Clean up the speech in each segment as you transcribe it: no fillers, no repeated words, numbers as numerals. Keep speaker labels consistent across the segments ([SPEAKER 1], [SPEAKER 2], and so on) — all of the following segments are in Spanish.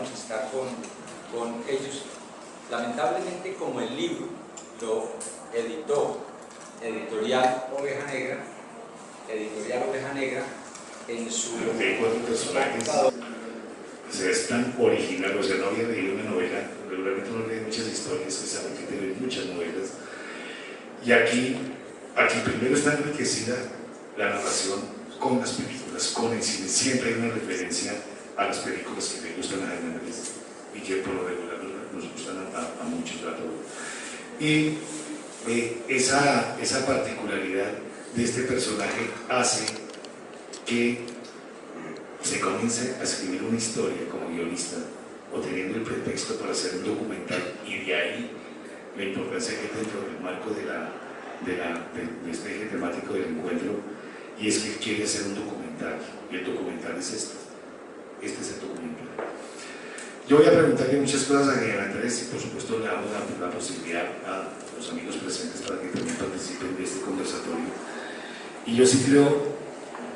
[SPEAKER 1] vamos a estar con ellos. Lamentablemente, como el libro lo editó Editorial Oveja Negra, en su...
[SPEAKER 2] 34 personajes. O sea, es tan original, o sea, no había leído una novela, regularmente uno lee muchas historias, que saben que tienen muchas novelas. Y aquí primero está enriquecida la narración con las películas, con el cine. Siempre hay una referencia a las películas que le gustan a Jaime Andrés y que por lo regular nos gustan a muchos, a todos. Y esa particularidad de este personaje hace que se comience a escribir una historia como guionista o teniendo el pretexto para hacer un documental, y de ahí la importancia que dentro del marco de este eje temático del encuentro, y es que él quiere hacer un documental, y el documental es este es el documental. Yo voy a preguntarle muchas cosas a Jaime Andrés, y por supuesto le damos la posibilidad a los amigos presentes para que también participen de este conversatorio. Y yo sí creo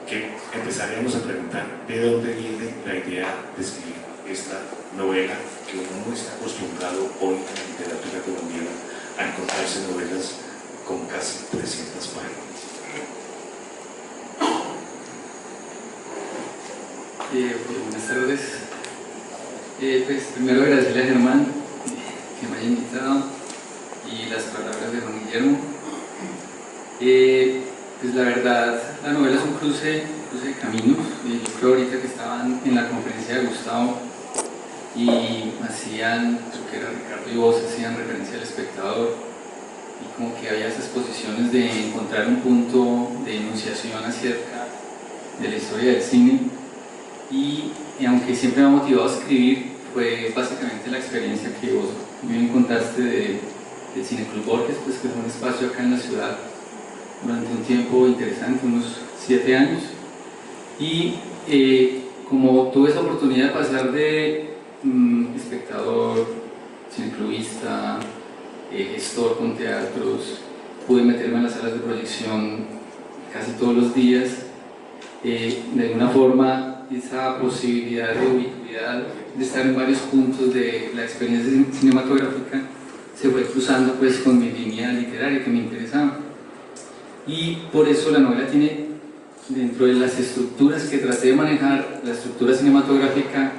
[SPEAKER 2] que empezaríamos a preguntar de dónde viene la idea de escribir esta novela, que uno no está acostumbrado hoy en la literatura colombiana a encontrarse novelas con casi 300 páginas.
[SPEAKER 3] Buenas tardes. Pues primero agradecerle a Germán que me haya invitado y las palabras de Juan Guillermo. Pues la verdad, la novela es un cruce de caminos. Yo creo ahorita que estaban en la conferencia de Gustavo y hacían, creo que era Ricardo y vos, hacían referencia al espectador, y como que había esas posiciones de encontrar un punto de enunciación acerca de la historia del cine, y aunque siempre me ha motivado a escribir, fue básicamente la experiencia que vos bien contaste del Cineclub Borges, pues, que es un espacio acá en la ciudad durante un tiempo interesante, unos 7 años, y como tuve esa oportunidad de pasar de espectador, cineclubista, gestor con teatros, pude meterme en las salas de proyección casi todos los días. De alguna forma, esa posibilidad de ubicuidad, de estar en varios puntos de la experiencia cinematográfica, se fue cruzando pues con mi línea literaria que me interesaba. Y por eso la novela tiene, dentro de las estructuras que traté de manejar, la estructura cinematográfica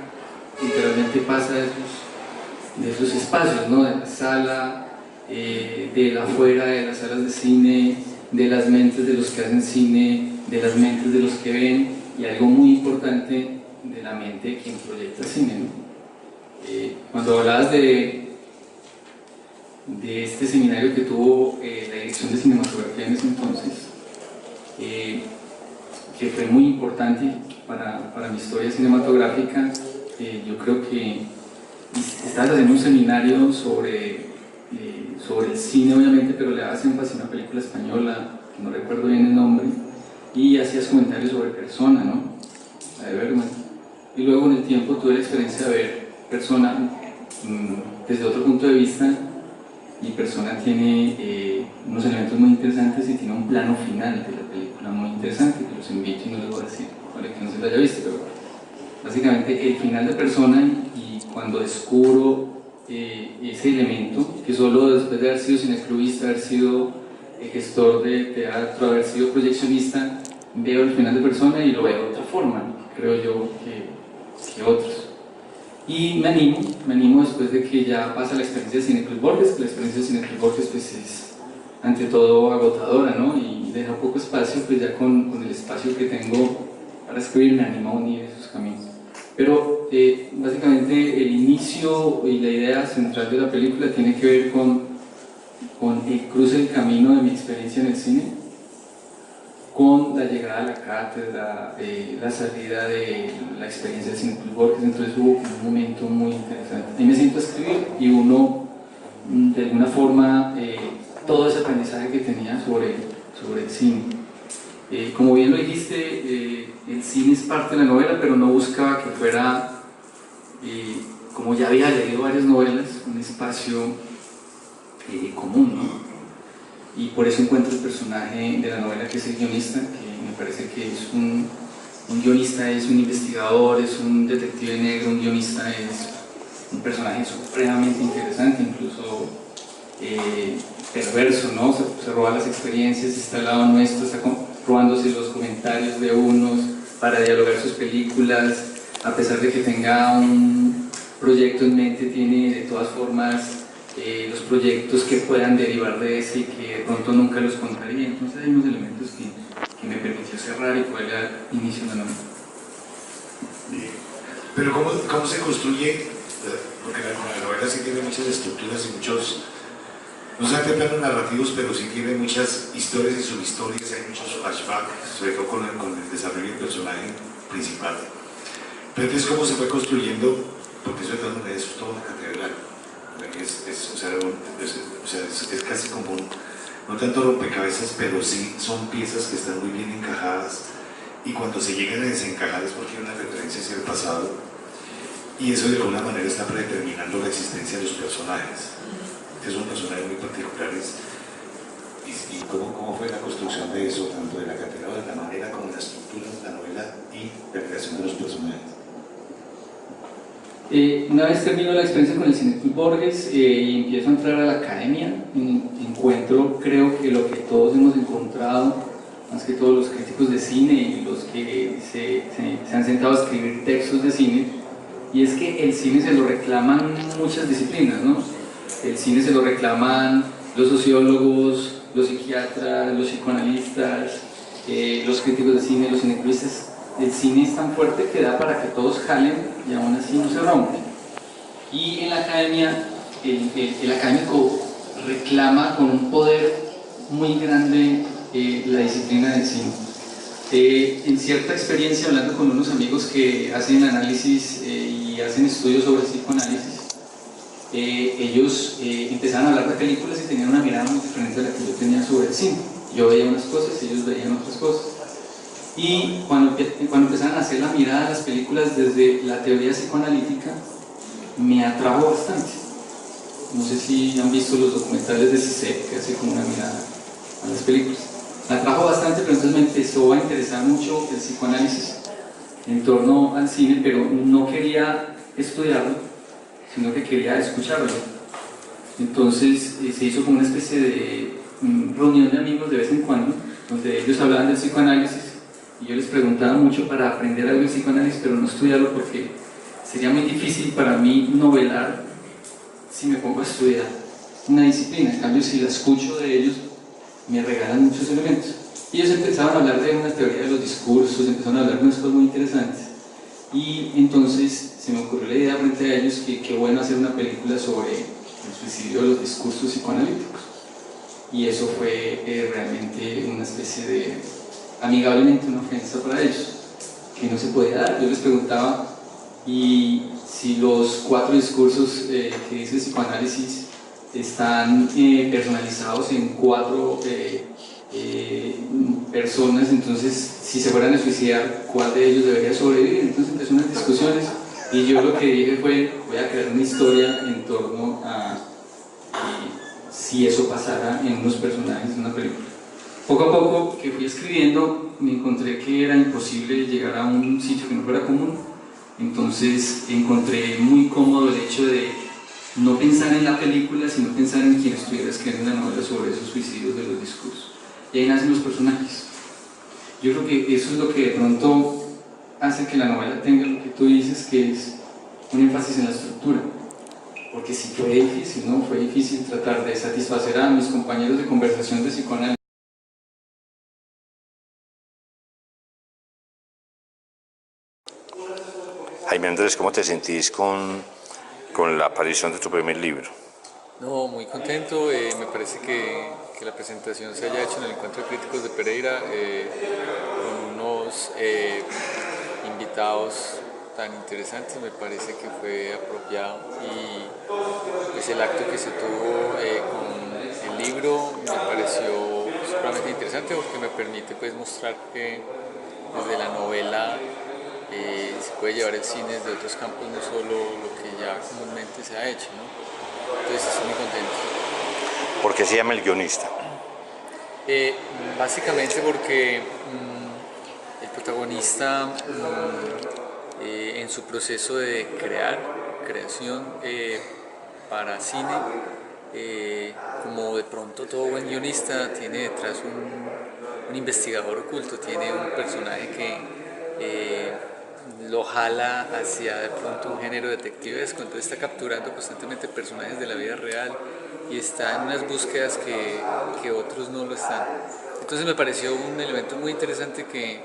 [SPEAKER 3] literalmente pasa de esos espacios, ¿no? De la sala, de la afuera de las salas de cine, de las mentes de los que hacen cine, de las mentes de los que ven, y algo muy importante, de la mente de quien proyecta cine, ¿no? Cuando hablabas de este seminario que tuvo la dirección de cinematografía en ese entonces, que fue muy importante para mi historia cinematográfica, yo creo que estabas haciendo un seminario sobre el cine, obviamente, pero le dabas énfasis a una película española, que no recuerdo bien el nombre, y hacías comentarios sobre Persona, ¿no? La de Bergman. Y luego, en el tiempo, tuve la experiencia de ver Persona desde otro punto de vista, y Persona tiene unos elementos muy interesantes y tiene un plano final de la película muy interesante, que los invito y no les voy a decir para que no se lo haya visto, pero básicamente el final de Persona, y cuando descubro ese elemento, que solo después de haber sido cineclubista, haber sido gestor de teatro, haber sido proyeccionista, veo el final de Persona y lo veo de otra forma, creo yo, que otros. Y me animo después de que ya pasa la experiencia de Cineclub Borges, que la experiencia de Cineclub Borges pues es ante todo agotadora, ¿no? Y deja poco espacio, pues ya con el espacio que tengo para escribir me animo a unir esos caminos. Pero básicamente el inicio y la idea central de la película tiene que ver con el cruce del camino de mi experiencia en el cine, con la llegada a la cátedra, la salida de la experiencia del Cineclub Borges. Entonces hubo un momento muy interesante. Ahí me siento a escribir y uno, de alguna forma, todo ese aprendizaje que tenía sobre el cine. Como bien lo dijiste, el cine es parte de la novela, pero no buscaba que fuera, como ya había leído varias novelas, un espacio común, ¿no? Y por eso encuentro el personaje de la novela, que es el guionista, que me parece que es un guionista, es un investigador, es un detective negro, un guionista es un personaje supremamente interesante, incluso perverso, ¿no? Se roba las experiencias, está al lado nuestro, está robándose los comentarios de unos para dialogar sus películas, a pesar de que tenga un proyecto en mente, tiene de todas formas los proyectos que puedan derivar de ese y que de pronto nunca los contaría. Entonces hay unos elementos que me permitió cerrar y poder dar inicio a una novela.
[SPEAKER 2] Pero ¿cómo se construye? Porque la novela sí tiene muchas estructuras y muchos, no solamente planos narrativos, pero sí tiene muchas historias y subhistorias, hay muchos flashbacks, sobre todo con el desarrollo del personaje principal. Pero entonces, ¿cómo se fue construyendo? Porque eso de todas maneras es toda una catedral. Es casi como no tanto rompecabezas, pero sí son piezas que están muy bien encajadas, y cuando se llegan a desencajar es porque hay una referencia hacia el pasado, y eso de alguna manera está predeterminando la existencia de los personajes. Son personajes muy particulares. ¿Y cómo fue la construcción de eso, tanto de la catedral, de la manera como la estructura de la novela y la creación de los personajes?
[SPEAKER 3] Una vez termino la experiencia con el Cineclub Borges y empiezo a entrar a la academia, encuentro, creo que lo que todos hemos encontrado, más que todos los críticos de cine y los que se han sentado a escribir textos de cine, y es que el cine se lo reclaman muchas disciplinas, ¿no? El cine se lo reclaman los sociólogos, los psiquiatras, los psicoanalistas, los críticos de cine, los cineclubistas. El cine es tan fuerte que da para que todos jalen y aún así no se rompe. Y en la academia, el académico reclama con un poder muy grande la disciplina del cine. En cierta experiencia, hablando con unos amigos que hacen análisis y hacen estudios sobre psicoanálisis, ellos empezaron a hablar de películas y tenían una mirada muy diferente a la que yo tenía sobre el cine. Yo veía unas cosas y ellos veían otras cosas. Y cuando empezaron a hacer la mirada a las películas desde la teoría psicoanalítica, me atrajo bastante. No sé si han visto los documentales de Zizek, que hace como una mirada a las películas. Me atrajo bastante, pero entonces me empezó a interesar mucho el psicoanálisis en torno al cine, pero no quería estudiarlo, sino que quería escucharlo. Entonces se hizo como una especie de reunión de amigos de vez en cuando, donde ellos hablaban del psicoanálisis y yo les preguntaba mucho para aprender algo de psicoanálisis, pero no estudiarlo porque sería muy difícil para mí novelar si me pongo a estudiar una disciplina. En cambio, si la escucho de ellos, me regalan muchos elementos. Y ellos empezaron a hablar de una teoría de los discursos, empezaron a hablar de unas cosas muy interesantes. Y entonces se me ocurrió la idea frente a ellos que qué bueno hacer una película sobre el suicidio de los discursos psicoanalíticos. Y eso fue realmente una especie de, amigablemente, una ofensa para ellos, que no se podía dar. Yo les preguntaba, y si los 4 discursos que dice el psicoanálisis están personalizados en 4 personas, entonces si se fueran a suicidar, ¿cuál de ellos debería sobrevivir? Entonces empezó unas discusiones y yo lo que dije fue, voy a crear una historia en torno a si eso pasara en unos personajes de una película. Poco a poco que fui escribiendo me encontré que era imposible llegar a un sitio que no fuera común. Entonces encontré muy cómodo el hecho de no pensar en la película, sino pensar en quien estuviera escribiendo una novela sobre esos suicidios de los discursos. Y ahí nacen los personajes. Yo creo que eso es lo que de pronto hace que la novela tenga lo que tú dices, que es un énfasis en la estructura. Porque sí fue difícil, ¿no? Fue difícil tratar de satisfacer a mis compañeros de conversación de psicoanálisis.
[SPEAKER 4] Jaime Andrés, ¿cómo te sentís con la aparición de tu primer libro?
[SPEAKER 5] No, muy contento. Me parece que la presentación se haya hecho en el Encuentro de Críticos de Pereira con unos invitados tan interesantes. Me parece que fue apropiado y pues, el acto que se tuvo con el libro me pareció supremamente interesante porque me permite pues, mostrar que desde la novela se puede llevar el cine desde otros campos, no solo lo que ya comúnmente se ha hecho, ¿no? Entonces estoy muy contento.
[SPEAKER 4] ¿Por qué se llama El Guionista?
[SPEAKER 5] Básicamente porque el protagonista en su proceso de crear creación para cine, como de pronto todo buen guionista tiene detrás un investigador oculto, tiene un personaje que lo jala hacia de pronto un género detectivesco, entonces está capturando constantemente personajes de la vida real y está en unas búsquedas que otros no lo están. Entonces me pareció un elemento muy interesante que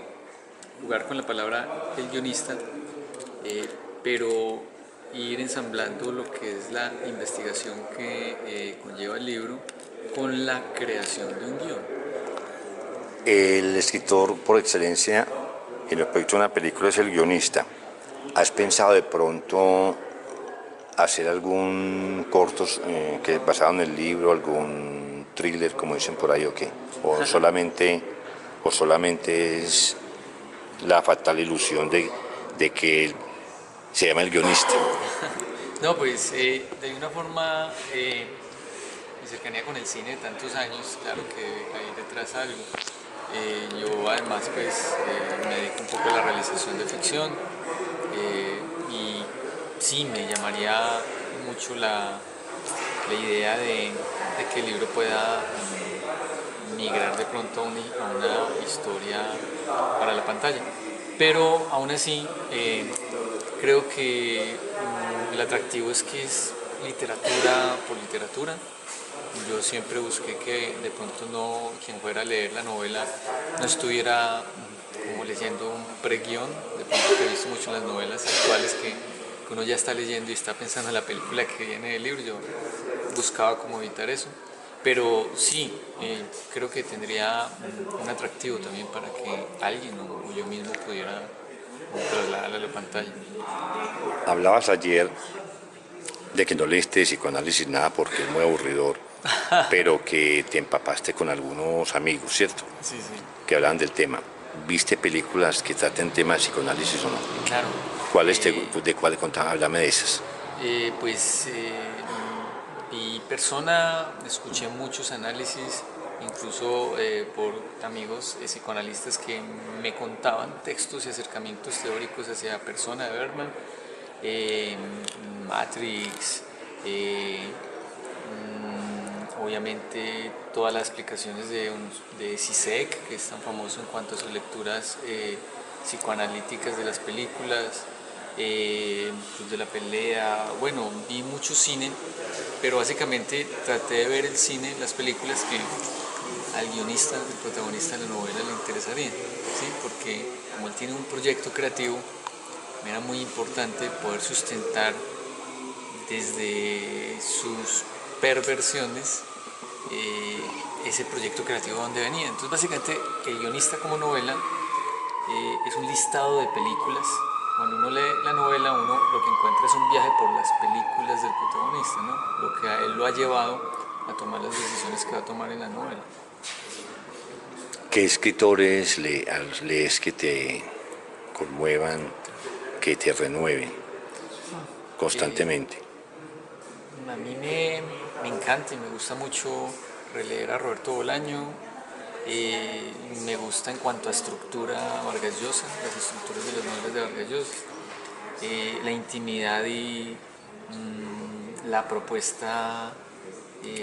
[SPEAKER 5] jugar con la palabra el guionista, pero ir ensamblando lo que es la investigación que conlleva el libro con la creación de un guión.
[SPEAKER 4] El escritor por excelencia en respecto a una película es el guionista. ¿Has pensado de pronto hacer algún corto que basado en el libro, algún thriller como dicen por ahí o qué? ¿O solamente es la fatal ilusión de que él se llama el guionista?
[SPEAKER 5] No, pues de una forma, mi cercanía con el cine de tantos años, claro que hay detrás algo. Yo además pues me dedico un poco a la realización de ficción y sí, me llamaría mucho la idea de que el libro pueda migrar de pronto a una historia para la pantalla. Pero aún así creo que el atractivo es que es literatura por literatura. Yo siempre busqué que de pronto quien fuera a leer la novela no estuviera como leyendo un preguión, de pronto que he visto mucho en las novelas actuales que uno ya está leyendo y está pensando en la película que viene del libro. Yo buscaba como evitar eso, pero sí, creo que tendría un atractivo también para que alguien o yo mismo pudiera trasladarla a la pantalla.
[SPEAKER 4] Hablabas ayer de que no leíste psicoanálisis nada porque es muy aburridor, pero que te empapaste con algunos amigos, ¿cierto?
[SPEAKER 5] Sí, sí.
[SPEAKER 4] Que hablaban del tema. ¿Viste películas que traten temas de psicoanálisis o no?
[SPEAKER 5] Claro.
[SPEAKER 4] ¿Cuáles de cuáles contaba? Háblame de esas.
[SPEAKER 5] Mi persona, escuché muchos análisis, incluso por amigos psicoanalistas que me contaban textos y acercamientos teóricos hacia la persona de Bergman, Matrix, obviamente todas las explicaciones de Zizek, que es tan famoso en cuanto a sus lecturas psicoanalíticas de las películas, Club de la Pelea. Bueno, vi mucho cine, pero básicamente traté de ver el cine, las películas que al guionista, el protagonista de la novela, le interesarían, ¿sí? Porque como él tiene un proyecto creativo, me era muy importante poder sustentar desde sus perversiones ese proyecto creativo de donde venía. Entonces básicamente el guionista como novela es un listado de películas. Cuando uno lee la novela, uno lo que encuentra es un viaje por las películas del protagonista, ¿no? Lo que a él lo ha llevado a tomar las decisiones que va a tomar en la novela.
[SPEAKER 4] ¿Qué escritores lees que te conmuevan, que te renueven constantemente?
[SPEAKER 5] A mí me encanta y me gusta mucho releer a Roberto Bolaño. Me gusta en cuanto a estructura Vargas Llosa, las estructuras de las novelas de Vargas Llosa, la intimidad y la propuesta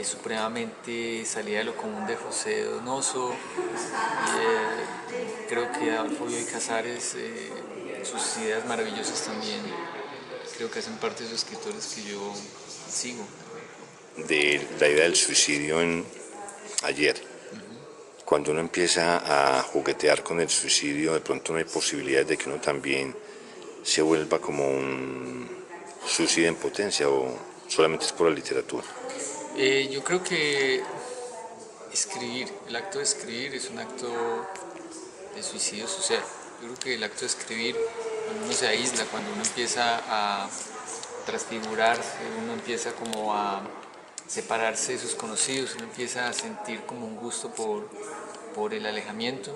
[SPEAKER 5] supremamente salida de lo común de José Donoso. Creo que Adolfo Bioy Casares, sus ideas maravillosas también, creo que hacen parte de los escritores que yo sigo.
[SPEAKER 4] De la idea del suicidio ayer. Cuando uno empieza a juguetear con el suicidio, de pronto no hay posibilidades de que uno también se vuelva como un suicida en potencia, o solamente es por la literatura.
[SPEAKER 5] Yo creo que el acto de escribir es un acto de suicidio social. Yo creo que el acto de escribir, cuando uno se aísla, cuando uno empieza a transfigurarse, uno empieza como a separarse de sus conocidos, uno empieza a sentir como un gusto por el alejamiento.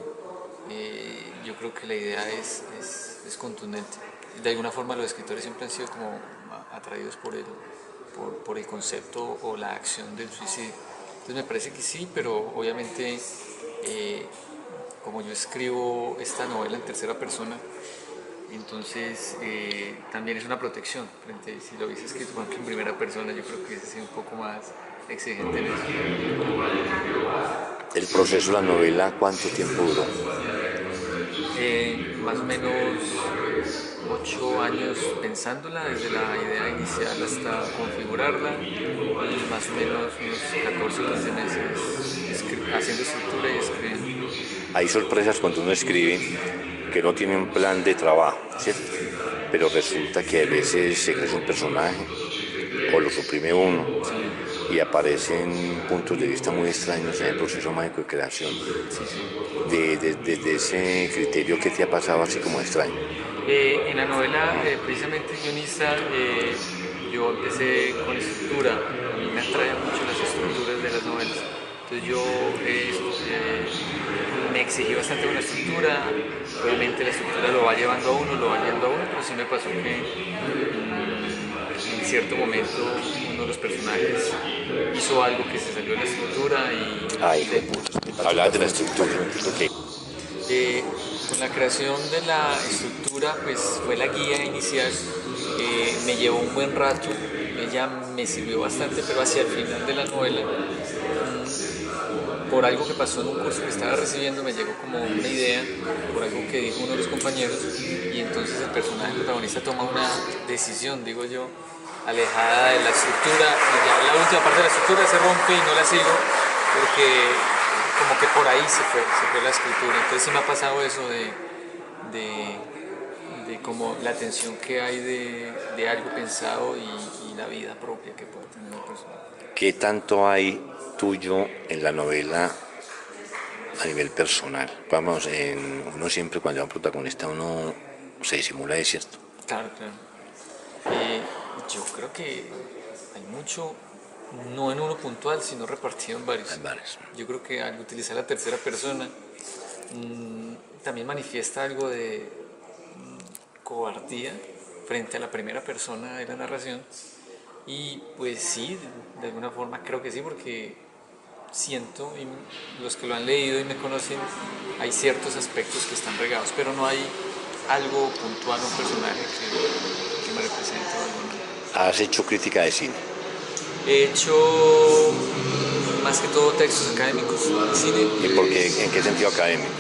[SPEAKER 5] Yo creo que la idea es contundente. De alguna forma los escritores siempre han sido como atraídos por el concepto o la acción del suicidio. Entonces me parece que sí, pero obviamente como yo escribo esta novela en tercera persona, Entonces también es una protección frente, si lo hubiese escrito por ejemplo, en primera persona, yo creo que es un poco más exigente en eso.
[SPEAKER 4] El proceso de la novela, ¿cuánto tiempo duró?
[SPEAKER 5] Más o menos 8 años pensándola, desde la idea inicial hasta configurarla, y más o menos unos 14 o 15 meses haciendo estructura y escribiendo.
[SPEAKER 4] Hay sorpresas cuando uno escribe que no tiene un plan de trabajo, ¿cierto? Pero resulta que a veces se crece un personaje o lo suprime uno y aparecen puntos de vista muy extraños en el proceso mágico de creación. Desde ese criterio, ¿qué te ha pasado así como extraño?
[SPEAKER 5] En la novela, precisamente guionista, yo empecé con estructura. A mí me atraen mucho las estructuras de las novelas. Entonces yo me exigí bastante con la estructura. Obviamente la estructura lo va llevando a uno, pero sí me pasó que en cierto momento uno de los personajes hizo algo que se salió de la estructura y...
[SPEAKER 4] Ay, hablabas de la estructura. Okay.
[SPEAKER 5] Con la creación de la estructura, pues fue la guía inicial, me llevó un buen rato, ella me sirvió bastante, pero hacia el final de la novela, por algo que pasó en un curso que estaba recibiendo, me llegó como una idea, por algo que dijo uno de los compañeros, y entonces el personaje protagonista toma una decisión, digo yo, alejada de la estructura, y ya la última parte de la estructura se rompe y no la sigo, porque como que por ahí se fue la escritura. Entonces sí me ha pasado eso de como la tensión que hay de algo pensado y la vida propia que puede tener la persona.
[SPEAKER 4] ¿Qué tanto hay tuyo en la novela a nivel personal? Vamos, uno siempre cuando va a un protagonista uno se disimula, ¿es cierto?
[SPEAKER 5] Claro, claro. Yo creo que hay mucho, no en uno puntual, sino repartido en varios.
[SPEAKER 4] Hay varios.
[SPEAKER 5] Yo creo que al utilizar la tercera persona también manifiesta algo de cobardía frente a la primera persona de la narración. Y pues sí, de alguna forma creo que sí, porque siento, y los que lo han leído y me conocen, hay ciertos aspectos que están regados, pero no hay algo puntual, un personaje que me represente o algo.
[SPEAKER 4] ¿Has hecho crítica de cine?
[SPEAKER 5] He hecho más que todo textos académicos de cine.
[SPEAKER 4] ¿Y por qué? ¿En qué sentido académicos?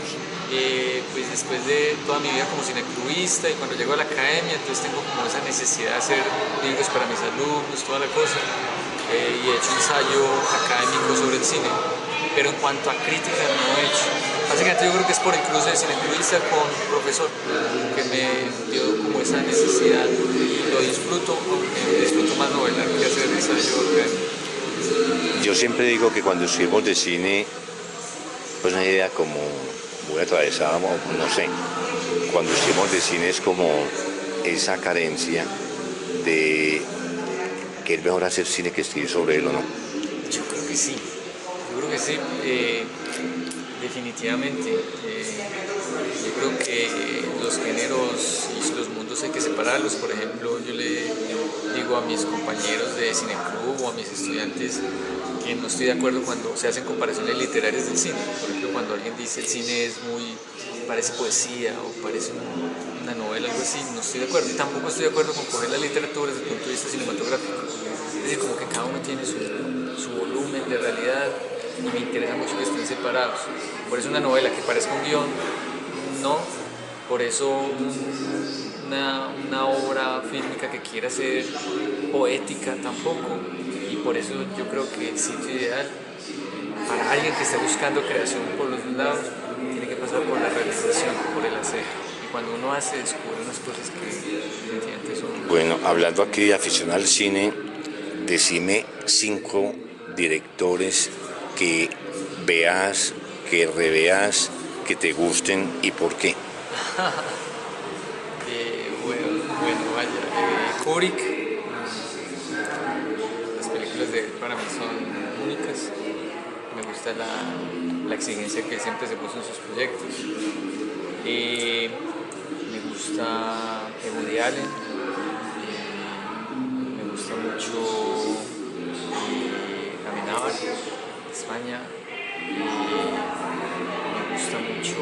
[SPEAKER 5] Pues después de toda mi vida como cineclubista y cuando llego a la academia, entonces tengo como esa necesidad de hacer libros para mis alumnos, toda la cosa, y he hecho ensayo académico sobre el cine, pero en cuanto a crítica no he hecho. Básicamente yo creo que es por el cruce de cineclubista con profesor que me dio como esa necesidad, y lo disfruto, aunque disfruto más novelar que hacer ensayo académico.
[SPEAKER 4] Yo siempre digo que cuando escribimos de cine, pues una idea como muy atravesada, no sé, cuando escribimos de cine es como esa carencia de que es mejor hacer cine que escribir sobre él, ¿o no?
[SPEAKER 5] Yo creo que sí, definitivamente. Yo creo que los géneros y los mundos hay que separarlos. Por ejemplo, yo le digo a mis compañeros de cineclub o a mis estudiantes que no estoy de acuerdo cuando se hacen comparaciones literarias del cine. Por ejemplo, cuando alguien dice el cine es parece poesía o parece una novela, algo así, no estoy de acuerdo. Y tampoco estoy de acuerdo con coger la literatura desde el punto de vista cinematográfico. Es decir, como que cada uno tiene su volumen de realidad y me interesa mucho que estén separados. Por eso una novela que parezca un guión, no. Por eso una obra fílmica que quiera ser poética, tampoco. Y por eso yo creo que el sitio ideal para alguien que esté buscando creación por los lados tiene que pasar por la realización, por el hacer. Y cuando uno hace, descubre unas cosas que definitivamente son...
[SPEAKER 4] Bueno, hablando aquí de afición al cine, decime 5 directores que veas, que reveas, que te gusten y por qué.
[SPEAKER 5] bueno, vaya. Kubrick, las películas de él para mí son únicas. Me gusta la exigencia que siempre se puso en sus proyectos. Me gusta Woody Allen. Me gusta mucho Amenábar, de España. Me gusta mucho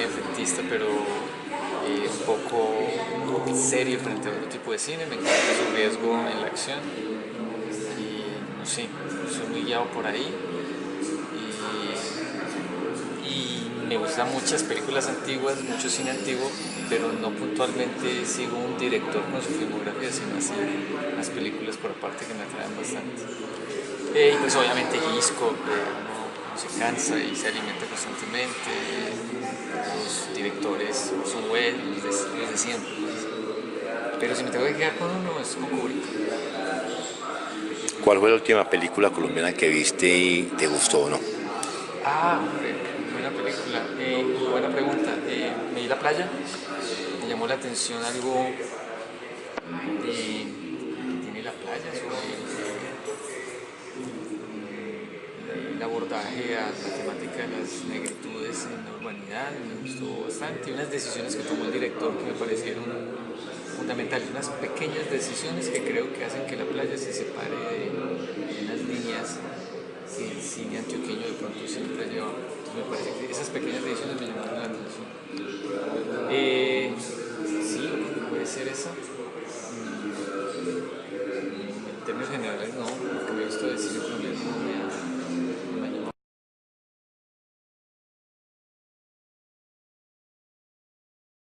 [SPEAKER 5] efectista, pero un poco serio frente a otro tipo de cine. Me encanta su riesgo en la acción y no sé, soy muy guiado por ahí. Y me gustan muchas películas antiguas, mucho cine antiguo, pero no puntualmente sigo un director con su filmografía, sino así las películas por aparte que me atraen bastante. Y pues obviamente Hitchcock, no se cansa y se alimenta constantemente. Los directores son buenos, los de siempre. Pero si me tengo que quedar con uno, es con Kubrick.
[SPEAKER 4] ¿Cuál fue la última película colombiana que viste y te gustó o no?
[SPEAKER 5] Hombre, buena película. Buena pregunta. Me di La Playa. Me llamó la atención algo que tiene La Playa sobre el abordaje a la temática de las negritudes en la urbanidad. Me gustó bastante. Y unas decisiones que tomó el director que me parecieron fundamentales. Unas pequeñas decisiones que creo que hacen que La Playa se separe de unas líneas que el cine antioqueño de pronto siempre ha llevado. Me parece que esas pequeñas decisiones me llamaron la atención. Sí, puede ser esa. En términos generales no,